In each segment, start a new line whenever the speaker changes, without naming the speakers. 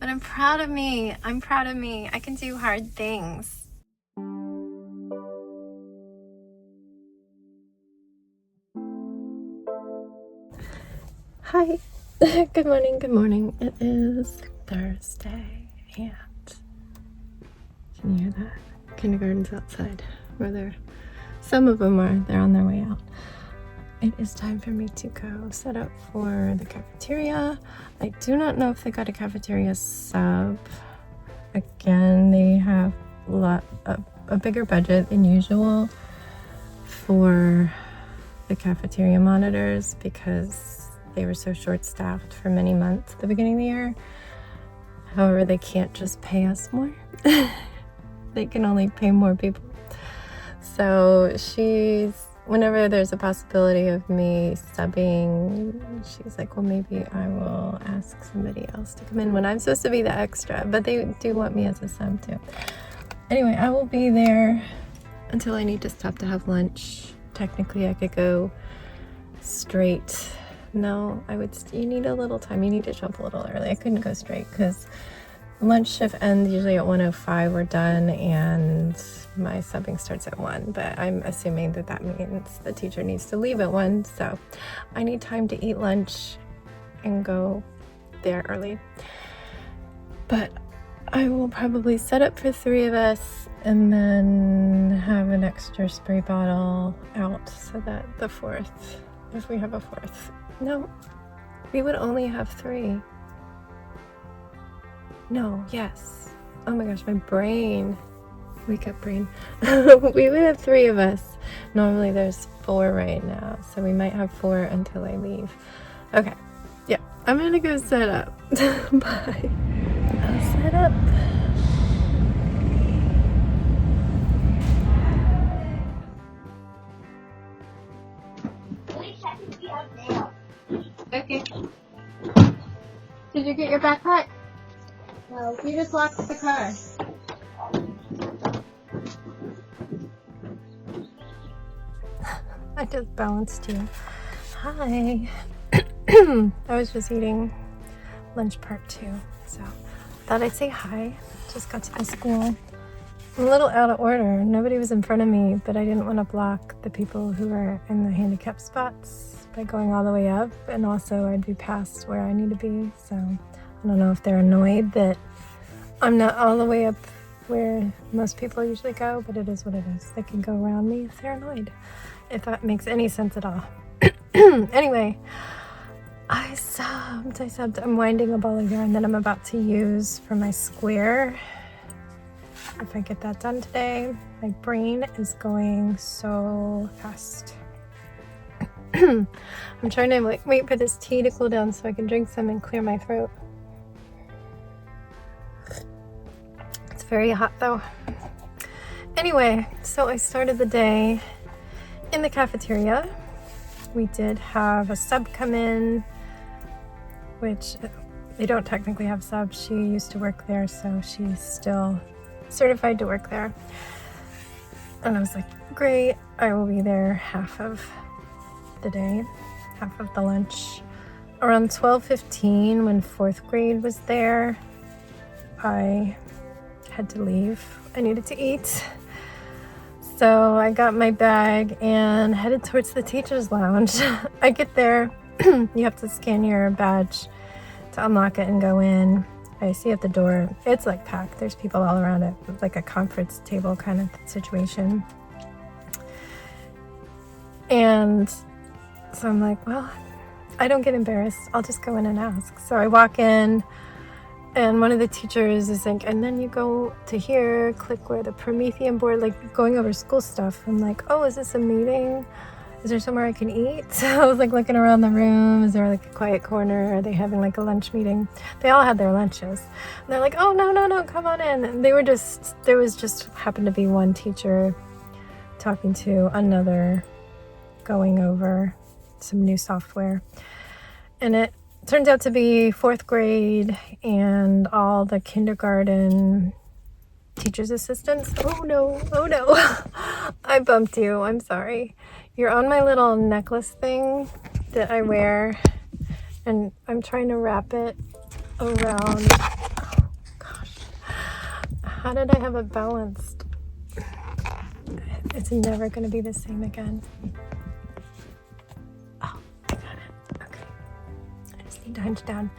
But I'm proud of me. I'm proud of me. I can do hard things. Hi. Good morning, good morning. It is Thursday and can you hear that? Kindergarten's outside. Some of them they're on their way out. It is time for me to go set up for the cafeteria. I do not know if they got a cafeteria sub. Again, they have a bigger budget than usual for the cafeteria monitors because they were so short-staffed for many months at the beginning of the year. However, they can't just pay us more. They can only pay more people. So whenever there's a possibility of me subbing, she's like, well, maybe I will ask somebody else to come in when I'm supposed to be the extra, but they do want me as a sub too. Anyway, I will be there until I need to stop to have lunch. Technically, I could go straight. No, you need a little time. You need to show up a little early. I couldn't go straight because lunch shift ends usually at 1:05. We're done and my subbing starts at 1, but I'm assuming that means the teacher needs to leave at 1, so I need time to eat lunch and go there early. But I will probably set up for 3 of us and then have an extra spray bottle out so that the 4th, if we have a 4th. No, we would only have 3. No, yes. Oh my gosh, my brain. Wake up, brain. We would have 3 of us. Normally there's 4 right now, so we might have 4 until I leave. Okay, yeah, I'm gonna go set up. Bye. I'll set up. Okay. Did you get your backpack? No, you just locked the car. I just bounced you. Hi. I was just eating lunch part 2, so thought I'd say hi. Just got to the school. I'm a little out of order. Nobody was in front of me, but I didn't want to block the people who are in the handicapped spots by going all the way up, and also I'd be past where I need to be, so I don't know if they're annoyed that I'm not all the way up where most people usually go, but it is what it is. They can go around me if they're annoyed, if that makes any sense at all. Anyway, I subbed. I'm winding a ball of yarn that I'm about to use for my square. If I get that done today, my brain is going so fast. I'm trying to wait for this tea to cool down so I can drink some and clear my throat. It's very hot though. Anyway, so I started the day in the cafeteria. We did have a sub come in, which they don't technically have subs. She used to work there, so she's still certified to work there. And I was like, great, I will be there half of the day, half of the lunch. Around 12:15, when 4th grade was there, I had to leave. I needed to eat. So I got my bag and headed towards the teacher's lounge. I get there, you have to scan your badge to unlock it and go in. I see at the door, it's like packed. There's people all around it. It's like a conference table kind of situation. And so I'm like, well, I don't get embarrassed. I'll just go in and ask. So I walk in and one of the teachers is like, and then you go to here, click where the Promethean board, like going over school stuff. I'm like, oh, is this a meeting? Is there somewhere I can eat? So I was like looking around the room. Is there like a quiet corner? Are they having like a lunch meeting? They all had their lunches. And they're like, oh, no, come on in. And there was just happened to be one teacher talking to another, going over some new software. And it turns out to be 4th grade and all the kindergarten teacher's assistants. Oh no, I bumped you, I'm sorry. You're on my little necklace thing that I wear, and I'm trying to wrap it around. Oh How did I have it balanced? It's never going to be the same again. Oh, I got it. Okay. I just need to hunch down.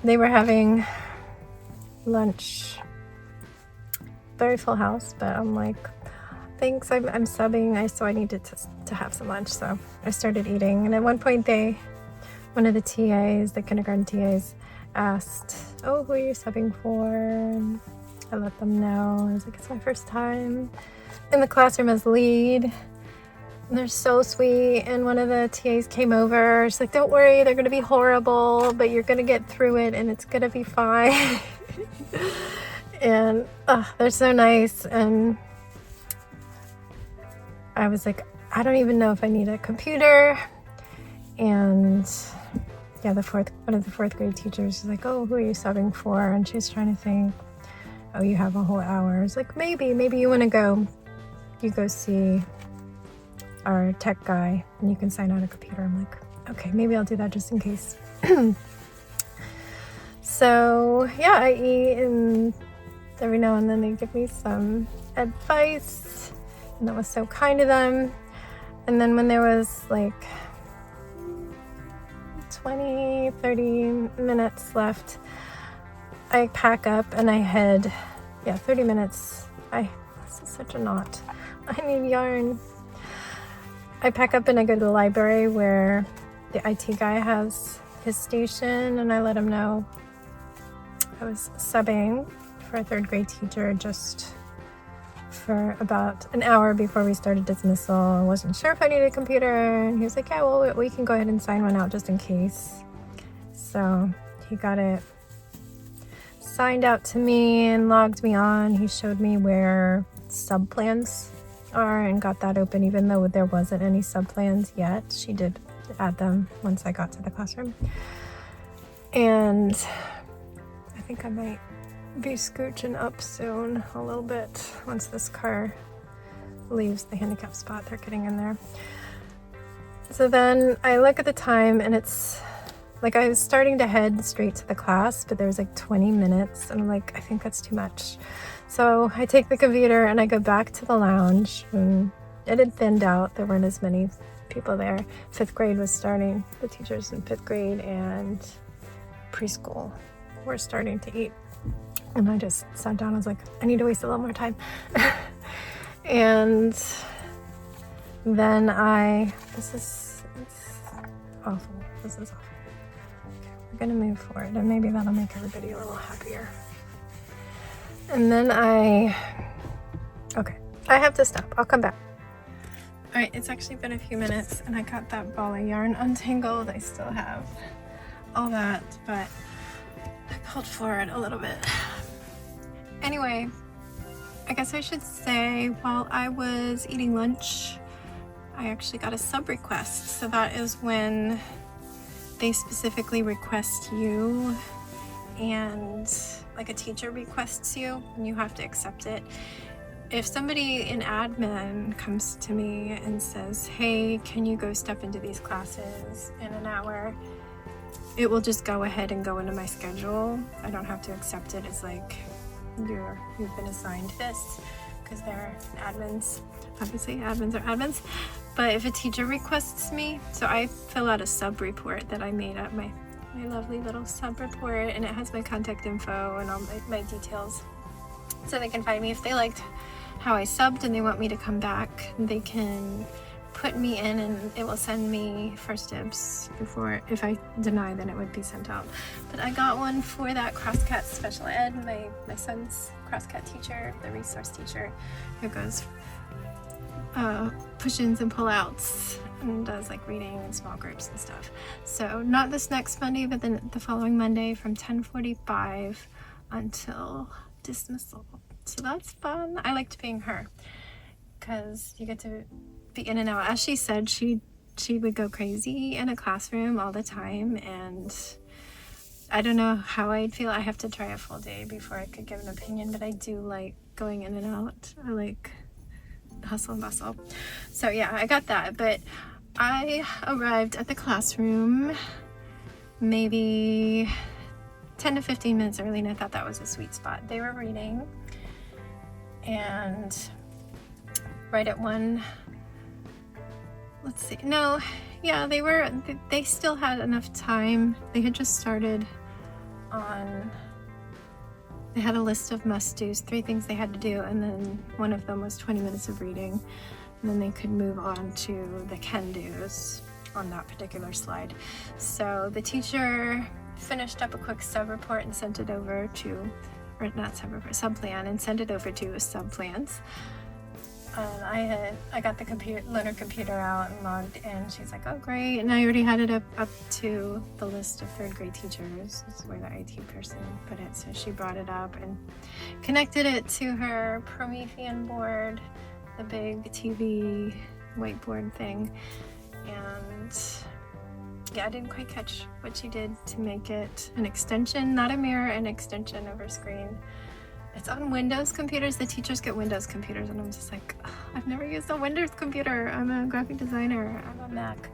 They were having lunch. Very full house, but I'm like, thanks, I'm subbing, so I needed to have some lunch, so I started eating. And at one point one of the TAs, the kindergarten TAs, asked, oh, who are you subbing for? And I let them know. I was like, it's my first time in the classroom as lead. And they're so sweet. And one of the TAs came over. She's like, don't worry, they're gonna be horrible, but you're gonna get through it and it's gonna be fine. And they're so nice. And I was like, I don't even know if I need a computer. And yeah, one of the fourth grade teachers is like, oh, who are you subbing for? And she's trying to think, oh, you have a whole hour. It's like, maybe you want to go see our tech guy and you can sign out a computer. I'm like, okay, maybe I'll do that just in case. So yeah, I eat, and every now and then they give me some advice, and that was so kind of them. And then when there was like 20-30 minutes left, I pack up and I head 30 minutes. This is such a knot. I need yarn. I pack up and I go to the library where the IT guy has his station, and I let him know I was subbing for a third grade teacher just for about an hour before we started dismissal. I wasn't sure if I needed a computer, and he was like, yeah, well, we can go ahead and sign one out just in case. So he got it signed out to me and logged me on. He showed me where sub plans are and got that open, even though there wasn't any sub plans yet. She did add them once I got to the classroom. And I think I might be scooching up soon a little bit once this car leaves the handicap spot. They're getting in there. So then I look at the time, and it's like I was starting to head straight to the class, but there was like 20 minutes, and I'm like, I think that's too much. So I take the computer and I go back to the lounge, and it had thinned out. There weren't as many people there. 5th grade was starting. The teachers in 5th grade and preschool were starting to eat. And I just sat down. I was like, I need to waste a little more time. And then it's awful. This is awful. Okay, we're gonna move forward, and maybe that'll make everybody a little happier. And then I have to stop. I'll come back. All right, it's actually been a few minutes, and I got that ball of yarn untangled. I still have all that, but I pulled forward a little bit. Anyway, I guess I should say, while I was eating lunch, I actually got a sub request. So that is when they specifically request you, and like a teacher requests you, and you have to accept it. If somebody in admin comes to me and says, hey, can you go step into these classes in an hour? It will just go ahead and go into my schedule. I don't have to accept it. It's like, you've been assigned this, because they're admins. Obviously, admins are admins. But if a teacher requests me, so I fill out a sub report that I made up, my lovely little sub report, and it has my contact info and all my details, so they can find me. If they liked how I subbed and they want me to come back, they can put me in, and it will send me first dibs before. If I deny, then it would be sent out. But I got one for that crosscut special ed, my son's crosscut teacher, the resource teacher, who goes push-ins and pull-outs and does like reading and small groups and stuff. So not this next Monday, but then the following Monday from 10:45 until dismissal. So that's fun. I liked being her, because you get to be in and out. As she said, she would go crazy in a classroom all the time, and I don't know how I'd feel. I have to try a full day before I could give an opinion, but I do like going in and out. I like hustle and bustle. So yeah, I got that. But I arrived at the classroom maybe 10 to 15 minutes early, and I thought that was a sweet spot. They were reading, and right at one, let's see, no, yeah, they still had enough time. They had just started on, they had a list of must-dos, 3 things they had to do, and then one of them was 20 minutes of reading, and then they could move on to the can-dos on that particular slide. So the teacher finished up a quick sub-report and sent it over to, or not sub-report, sub-plan, and sent it over to sub-plans. And I got the learner computer out and logged in. She's like, oh great, and I already had it up to the list of 3rd grade teachers. This is where the IT person put it, so she brought it up and connected it to her Promethean board, the big TV whiteboard thing. And yeah, I didn't quite catch what she did to make it an extension, not a mirror, an extension of her screen. It's on Windows computers. The teachers get Windows computers, and I'm just like, oh, I've never used a Windows computer. I'm a graphic designer. I'm a Mac.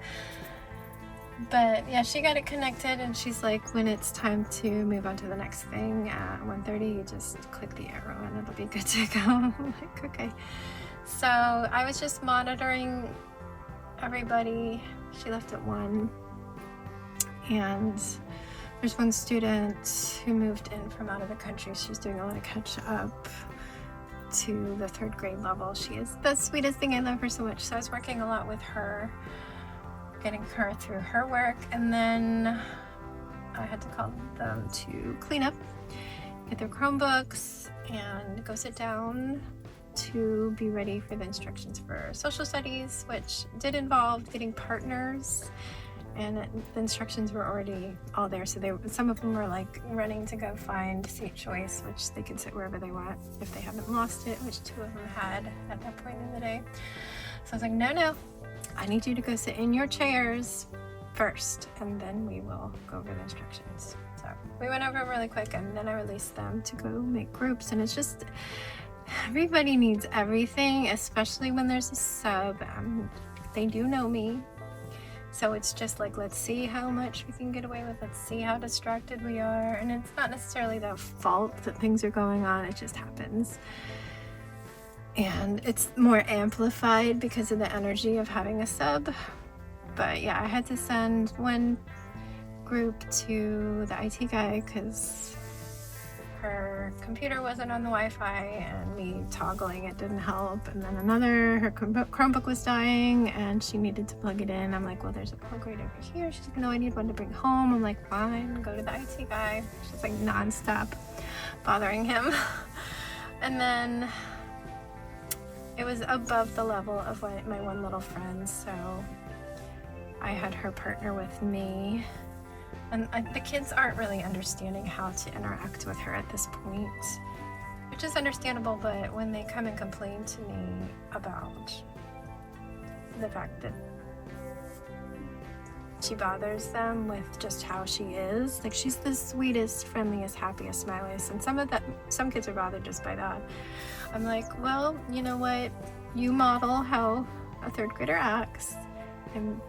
But yeah, she got it connected, and she's like, when it's time to move on to the next thing at 1:30, you just click the arrow and it'll be good to go. I'm like, okay. So I was just monitoring everybody. She left at 1, and there's one student who moved in from out of the country. She's doing a lot of catch up to the 3rd grade level. She is the sweetest thing. I love her so much. So I was working a lot with her, getting her through her work, and then I had to call them to clean up, get their Chromebooks, and go sit down to be ready for the instructions for social studies, which did involve getting partners. And the instructions were already all there, so some of them were like running to go find seat choice, which they could sit wherever they want if they haven't lost it, which 2 of them had at that point in the day. So I was like, no, I need you to go sit in your chairs first, and then we will go over the instructions. So we went over really quick, and then I released them to go make groups. And it's just, everybody needs everything, especially when there's a sub. They do know me. So it's just like, let's see how much we can get away with. Let's see how distracted we are. And it's not necessarily their fault that things are going on. It just happens. And it's more amplified because of the energy of having a sub. But yeah, I had to send one group to the IT guy because her computer wasn't on the Wi-Fi, and me toggling it didn't help. And then another, her Chromebook was dying and she needed to plug it in. I'm like, well, there's a plug right over here. She's like, no, I need one to bring home. I'm like, fine, go to the IT guy. She's like nonstop bothering him. And then it was above the level of my one little friend, so I had her partner with me. And the kids aren't really understanding how to interact with her at this point, which is understandable, but when they come and complain to me about the fact that she bothers them with just how she is, like she's the sweetest, friendliest, happiest, smiliest, and some kids are bothered just by that. I'm like, well, you know what? You model how a 3rd grader acts, and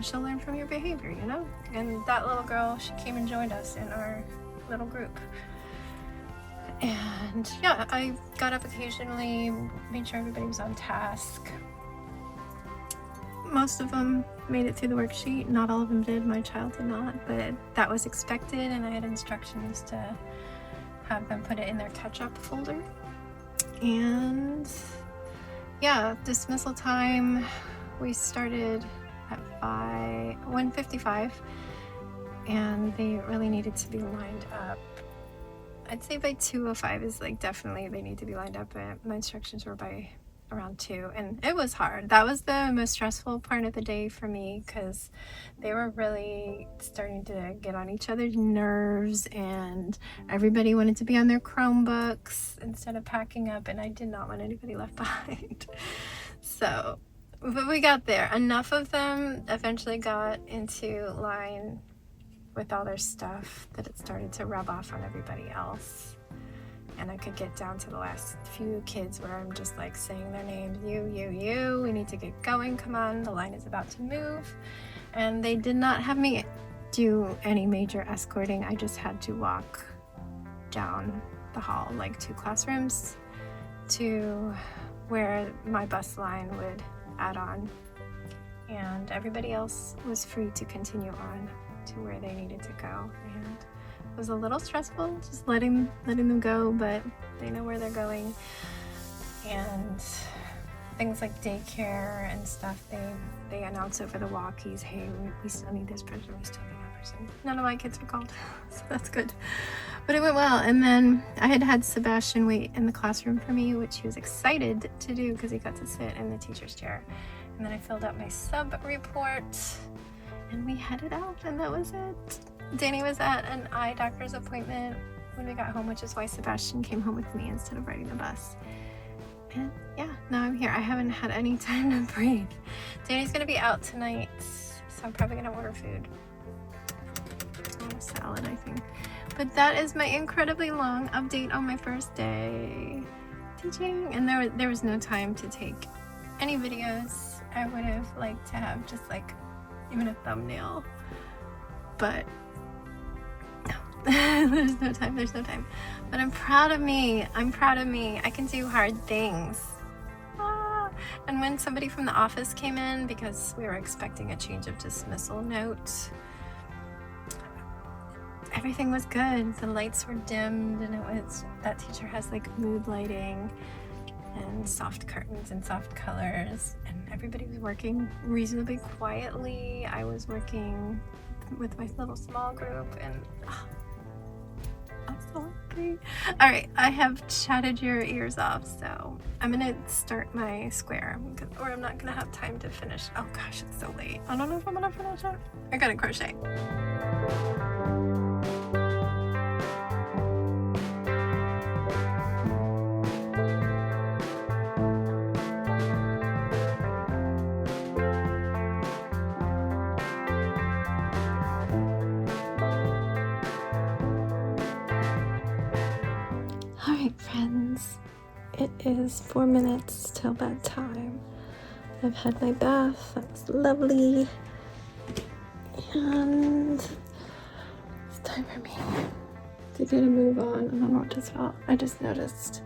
she'll learn from your behavior, you know? And that little girl, she came and joined us in our little group. And yeah, I got up occasionally, made sure everybody was on task. Most of them made it through the worksheet. Not all of them did. My child did not, but that was expected, and I had instructions to have them put it in their catch-up folder. And yeah, dismissal time, we started at 1:55, and they really needed to be lined up. I'd say by 2:05 is like definitely they need to be lined up, but my instructions were by around 2, and it was hard. That was the most stressful part of the day for me, because they were really starting to get on each other's nerves, and everybody wanted to be on their Chromebooks instead of packing up, and I did not want anybody left behind. So, but we got there. Enough of them eventually got into line with all their stuff that it started to rub off on everybody else. And I could get down to the last few kids where I'm just like saying their names. You, we need to get going. Come on, the line is about to move. And they did not have me do any major escorting. I just had to walk down the hall, like 2 classrooms, to where my bus line would add on, and everybody else was free to continue on to where they needed to go. And it was a little stressful just letting them go, but they know where they're going. And things like daycare and stuff, they announce over the walkies, hey, we still need this person, we still need that person. None of my kids were called, so that's good. But it went well. And then I had Sebastian wait in the classroom for me, which he was excited to do because he got to sit in the teacher's chair. And then I filled out my sub report and we headed out, and that was it. Danny was at an eye doctor's appointment when we got home, which is why Sebastian came home with me instead of riding the bus. And yeah, now I'm here. I haven't had any time to breathe. Danny's gonna be out tonight, so I'm probably gonna order food. A salad, I think. But that is my incredibly long update on my first day teaching. And there was no time to take any videos. I would have liked to have just like even a thumbnail, but no, there's no time. But I'm proud of me. I can do hard things. And when somebody from the office came in, because we were expecting a change of dismissal note, everything was good. The lights were dimmed, and that teacher has like mood lighting and soft curtains and soft colors, and everybody was working reasonably quietly. I was working with my little small group, and I'm so happy. All right, I have chatted your ears off, so I'm gonna start my square, or I'm not gonna have time to finish. Oh gosh, it's so late. I don't know if I'm gonna finish it. I gotta crochet. Alright friends, it is 4 minutes till bedtime. I've had my bath, that's lovely, and it's time for me to get a move on. I don't know what just felt. I just noticed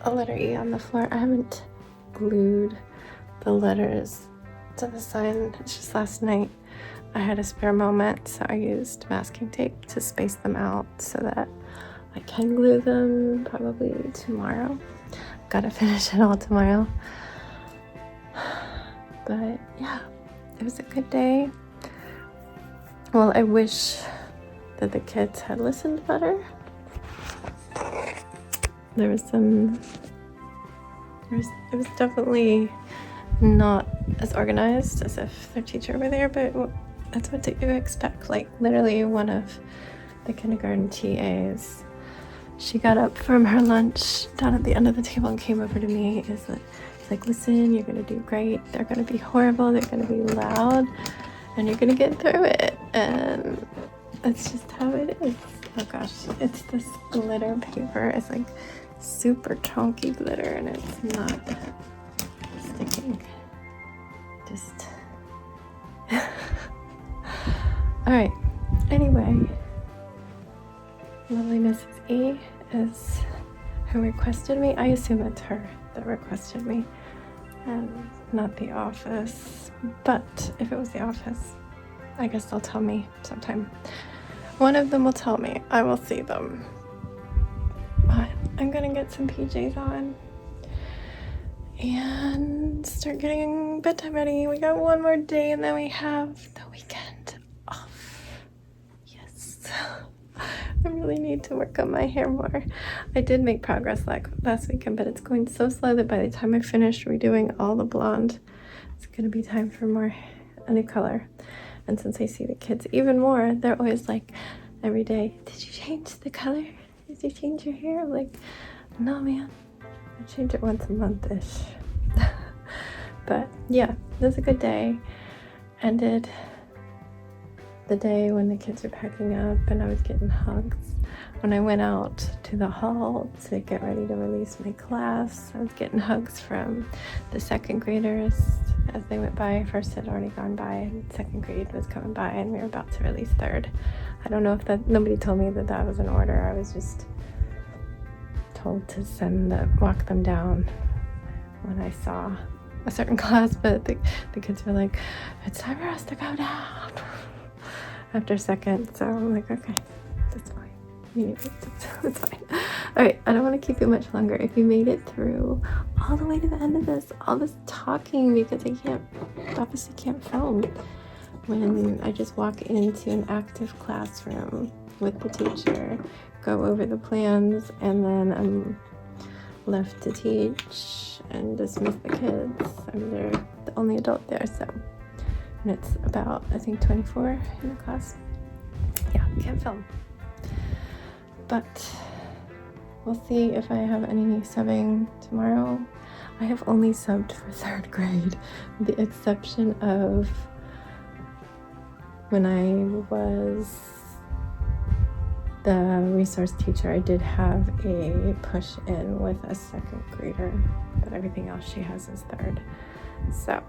a letter E on the floor. I haven't glued the letters to the sign. It's just last night I had a spare moment, so I used masking tape to space them out so that I can glue them probably tomorrow. Gotta finish it all tomorrow. But yeah, it was a good day. Well, I wish that the kids had listened better. It was definitely not as organized as if their teacher were there, but that's what you expect. Like literally one of the kindergarten TAs, she got up from her lunch down at the end of the table and came over to me. It's like, listen, you're gonna do great. They're gonna be horrible. They're gonna be loud, and you're gonna get through it. And that's just how it is. Oh gosh, it's this glitter paper. It's like super chunky glitter, and it's not sticking. Just all right. Anyway. Lovely Mrs. E is who requested me. I assume it's her that requested me and not the office. But if it was the office, I guess they'll tell me sometime. One of them will tell me. I will see them. But I'm gonna get some PJs on and start getting bedtime ready. We got one more day and then we have the weekend off. Yes. I really need to work on my hair more. I did make progress like last weekend, but it's going so slow that by the time I finish redoing all the blonde, it's gonna be time for a new color. And since I see the kids even more, they're always like, every day, did you change the color? Did you change your hair? I'm like, no man, I change it once a month-ish. But yeah, it was a good day. Ended the day when the kids were packing up and I was getting hugs. When I went out to the hall to get ready to release my class, I was getting hugs from the second graders as they went by. First had already gone by, and second grade was coming by, and we were about to release third. I don't know if that, nobody told me that that was an order. I was just told to walk them down when I saw a certain class, but the kids were like, it's time for us to go down after second. So I'm like, okay, that's fine. It's fine. All right, I don't want to keep you much longer. If you made it through all the way to the end of this, all this talking, because I obviously can't film when I just walk into an active classroom with the teacher, go over the plans, and then I'm left to teach and dismiss the kids. I'm the only adult there, so, and it's about, I think, 24 in the class. Yeah, can't film. But we'll see if I have any subbing tomorrow. I have only subbed for third grade, with the exception of when I was the resource teacher. I did have a push in with a second grader, but everything else she has is third. So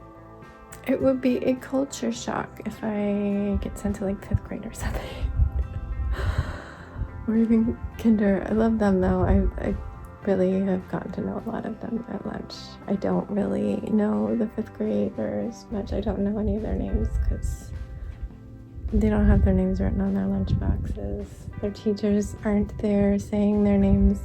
it would be a culture shock if I get sent to like fifth grade or something. Or even kinder. I love them though. I really have gotten to know a lot of them at lunch. I don't really know the fifth graders much. I don't know any of their names because they don't have their names written on their lunch boxes. Their teachers aren't there saying their names.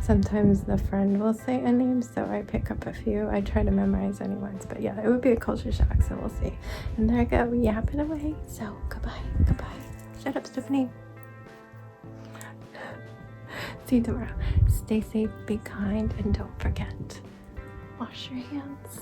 Sometimes the friend will say a name, so I pick up a few. I try to memorize anyone's, but yeah, it would be a culture shock, so we'll see. And there I go, yapping away. So goodbye. Shut up, Stephanie. See you tomorrow. Stay safe, be kind, and don't forget, wash your hands.